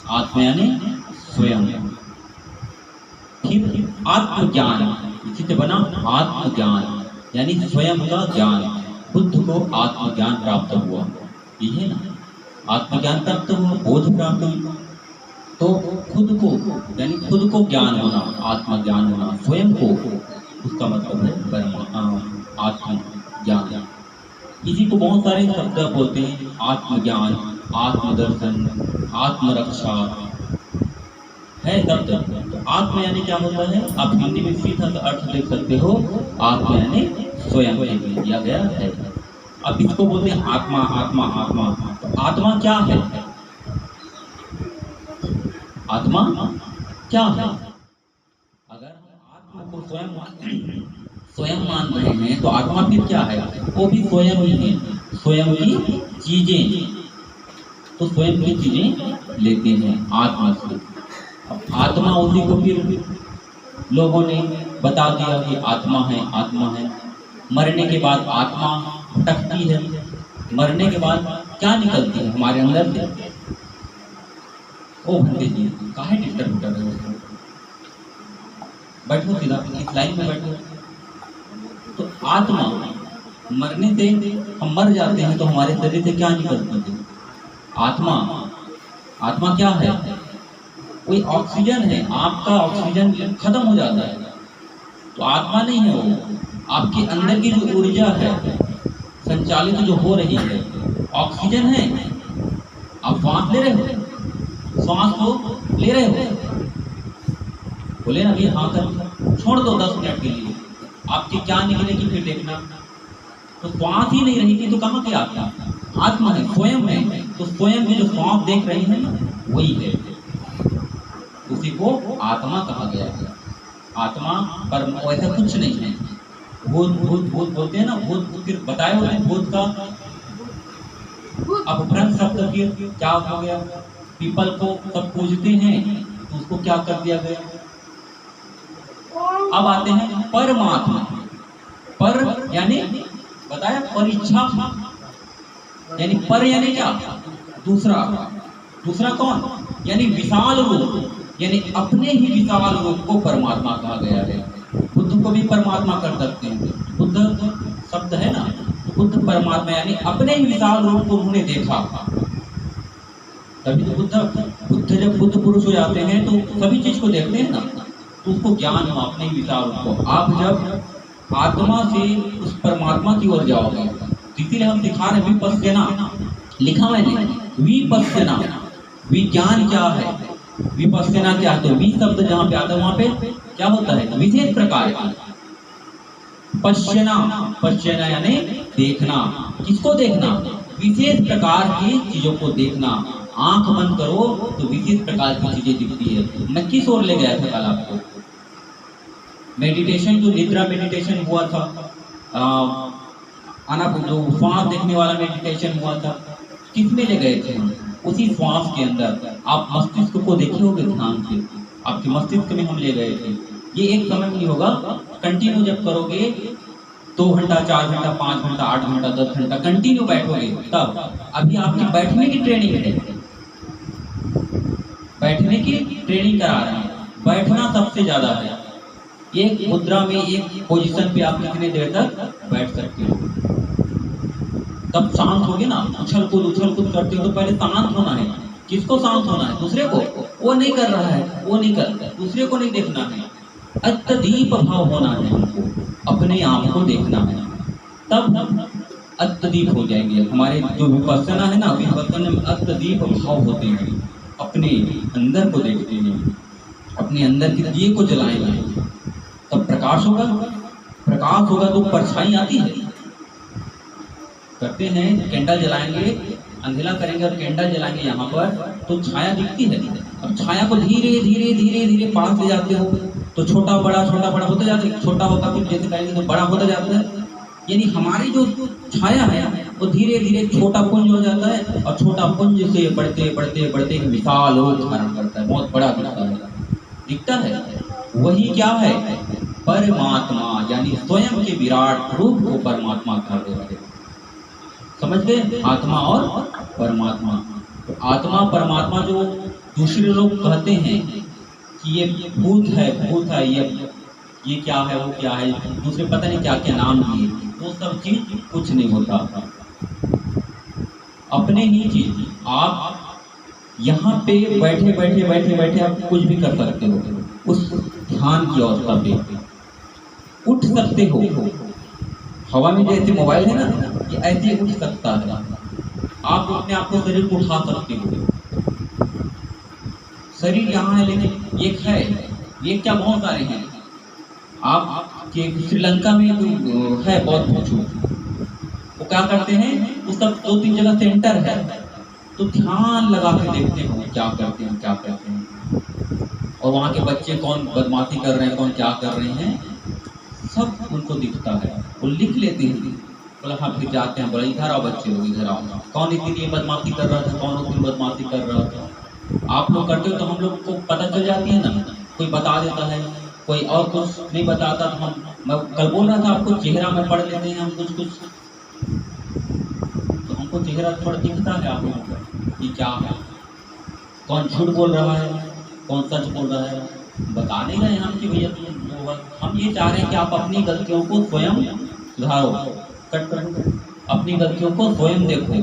आत्मा यानी स्वयं। फिर आत्मज्ञान, इसी से बना आत्मज्ञान यानी स्वयं का ज्ञान। बुद्ध को आत्मज्ञान प्राप्त हुआ, ये है ना, आत्मज्ञान प्राप्त हुआ, बोध प्राप्त हुआ। तो खुद को यानी खुद को ज्ञान होना, आत्मज्ञान होना, स्वयं को, उसका मतलब है परम आत्मज्ञान। इसी को बहुत सारे शब्द बोलते हैं, आत्मज्ञान, आत्मदर्शन, आत्मरक्षा है शब्द। तो आत्मा यानी क्या होता है, आप हिंदी में सीधा सा अर्थ देख सकते हो, आत्मा यानी स्वयं दिया गया है। अब इसको बोलते हैं आत्मा आत्मा आत्मा। तो आत्मा क्या है, आत्मा क्या है? अगर हम आत्मा को स्वयं मान रहे हैं तो आत्मा फिर क्या है, वो भी स्वयं ही है, स्वयं की चीजें। तो स्वयं की चीजें लेते हैं आत्मा से। अब आत्मा उसी को फिर लोगों ने बता दिया कि आत्मा है, आत्मा है। मरने के बाद आत्मा भटकती है, मरने के बाद क्या निकलती है हमारे अंदर से? ओ भंडे जी, काहे डिस्टर्ब कर रहे हो? बैठो सीधा, इस लाइन में बैठो। तो आत्मा मरने से, हम मर जाते हैं तो हमारे शरीर से क्या निकलती है? आत्मा। आत्मा क्या है? कोई ऑक्सीजन है, आपका ऑक्सीजन खत्म हो जाता है तो आत्मा नहीं है वो, आपके अंदर की जो ऊर्जा है संचालित जो हो रही है, ऑक्सीजन है। आप श्वास ले रहे हो, श्वास को ले रहे हो, बोले ना अभी हाँ कर, छोड़ दो 10 मिनट के लिए, आपकी क्या निकलेगी फिर देखना। तो श्वास ही नहीं रहेगी तो कहाँ की आत्मा? आत्मा है, स्वयं है। तो स्वयं में जो श्वास देख रहे हैं ना, वही है, उसी को आत्मा कहा गया है। आत्मा पर वैसा कुछ नहीं है। भूत भूत भूत बोलते हैं ना, भूत फिर बताए होते हैं भूत का अपभ्रंश शब्द फिर क्या हो गया? पीपल को सब पूजते हैं तो उसको क्या कर दिया गया? अब आते हैं परमात्मा। पर यानी बताया परीक्षा, यानी पर यानी क्या? दूसरा। दूसरा कौन? यानी विशाल रूप, यानी अपने ही विशाल रूप को परमात्मा कहा गया है। बुद्ध को भी परमात्मा कर सकते हैं, बुद्ध शब्द है ना, बुद्ध परमात्मा यानी अपने ही विशाल रूप को उन्होंने देखा। तभी तो बुद्ध जब बुद्ध पुरुष हो जाते हैं तो सभी चीज को देखते हैं ना, तो उसको ज्ञान हो अपने ही विशाल रूप को। आप जब आत्मा से उस परमात्मा की ओर जाओगे, इसीलिए हम सिखा रहे विपश्यना, लिखा मैंने विपश्यना। विज्ञान क्या है, विपश्यना क्या है? तो वि शब्द जहाँ पे आता है वहां पे क्या होता है? विशेष प्रकार का। पश्यना, पश्यना यानी देखना। किसको देखना? विशेष प्रकार की चीजों को देखना। आंख बंद करो तो विशेष प्रकार की चीजें दिखती है। मैं किस ओर ले गया था कल आपको? मेडिटेशन, जो निद्रा मेडिटेशन हुआ था, जो श्वास देखने वाला मेडिटेशन हुआ था, किसमें ले गए थे हम? उसी श्वास के अंदर। आप मस्तिष्क को देखे होंगे ध्यान से, आपके मस्तिष्क में हम ले गए थे। ये एक समय नहीं होगा, कंटिन्यू जब करोगे 2 घंटा 4 घंटा 5 घंटा 8 घंटा 10 घंटा कंटिन्यू बैठोगे तब। अभी आपकी बैठने की ट्रेनिंग है, बैठने की ट्रेनिंग करा रहे हैं। बैठना सबसे ज्यादा है। एक मुद्रा में, एक पोजीशन पे आप कितने देर तक बैठ सकते हो? तब शांत होगे ना। उछल कूद करते हो तो पहले शांत होना है। किसको शांत होना है? दूसरे को। वो नहीं कर रहा है, वो नहीं कर रहा है, दूसरे को नहीं देखना है। अत्यदीप भाव होना है हमको, अपने आप को देखना है, तब अत्यदीप हो जाएंगे। हमारे जो विपश्यना है ना, विपश्यना में अत्यदीप भाव होते हैं, अपने अंदर को देखते हैं, अपने अंदर के दिए को जलाएंगे, तब प्रकाश होगा। प्रकाश होगा तो परछाई आती है। करते हैं कैंडल जलाएंगे, अंधेला करेंगे और कैंडल जलाएंगे यहाँ पर तो छाया दिखती है। अब छाया को धीरे धीरे धीरे धीरे पास ले जाते हो तो छोटा बड़ा होता जाता है। छोटा होता फिर जैसे करेंगे तो बड़ा होता जाता है। यानी हमारी जो छाया है वो धीरे धीरे छोटा पुंज हो जाता है और छोटा पुंज से बढ़ते बढ़ते बढ़ते विशाल रूप धारण करता है, बहुत बड़ा दिखता है। वही क्या है? परमात्मा, यानी स्वयं के विराट रूप को परमात्मा कहा गया है। समझ गए? आत्मा और परमात्मा। तो आत्मा परमात्मा दूसरे लोग कहते हैं कि ये भूत है, ये क्या है, वो क्या है, दूसरे पता नहीं क्या क्या नाम दिए। वो सब चीज कुछ नहीं होता। अपने ही चीज आप यहाँ पे बैठे आप कुछ भी कर सकते हो। उस ध्यान की अवस्था पे उठ सकते हो। हवा में जैसे मोबाइल है ना, ये ऐसे उठ सकता है। आप अपने आप को शरीर को उठा सकते हो। शरीर यहाँ है, लेकिन एक है, ये क्या बहुत सारे हैं। आप श्रीलंका में जो है बौद्ध भिक्षु, वो क्या करते हैं, उस सब 2-3 जगह सेंटर है, तो ध्यान लगा के देखते हैं क्या करते हैं। और वहाँ के बच्चे कौन बदमाशी कर रहे हैं, कौन क्या कर रहे हैं, सब उनको दिखता है। वो लिख लेते हैं। बोला हाँ, फिर जाते हैं, बोला इधर आओ बच्चे लोग, इधर आओ, कौन एक दिन ये बदमाशी कर रहा था, कौन उस दिन बदमाशी कर रहा था। आप लोग करते हो तो हम लोग को पता चल जाती है ना, कोई बता देता है, कोई और कुछ नहीं बताता। तो मैं कल बोल रहा था आपको, चेहरा में पढ़ लेते हैं हम कुछ, तो हमको चेहरा थोड़ा दिखता है आप लोगों को कि क्या है, कौन झूठ बोल रहा है, कौन सच बोल रहा है। बता नहीं रहे हम कि भैया हम ये चाह रहे हैं कि आप अपनी गलतियों को स्वयं सुधारो, अपनी गलतियों को स्वयं देखो।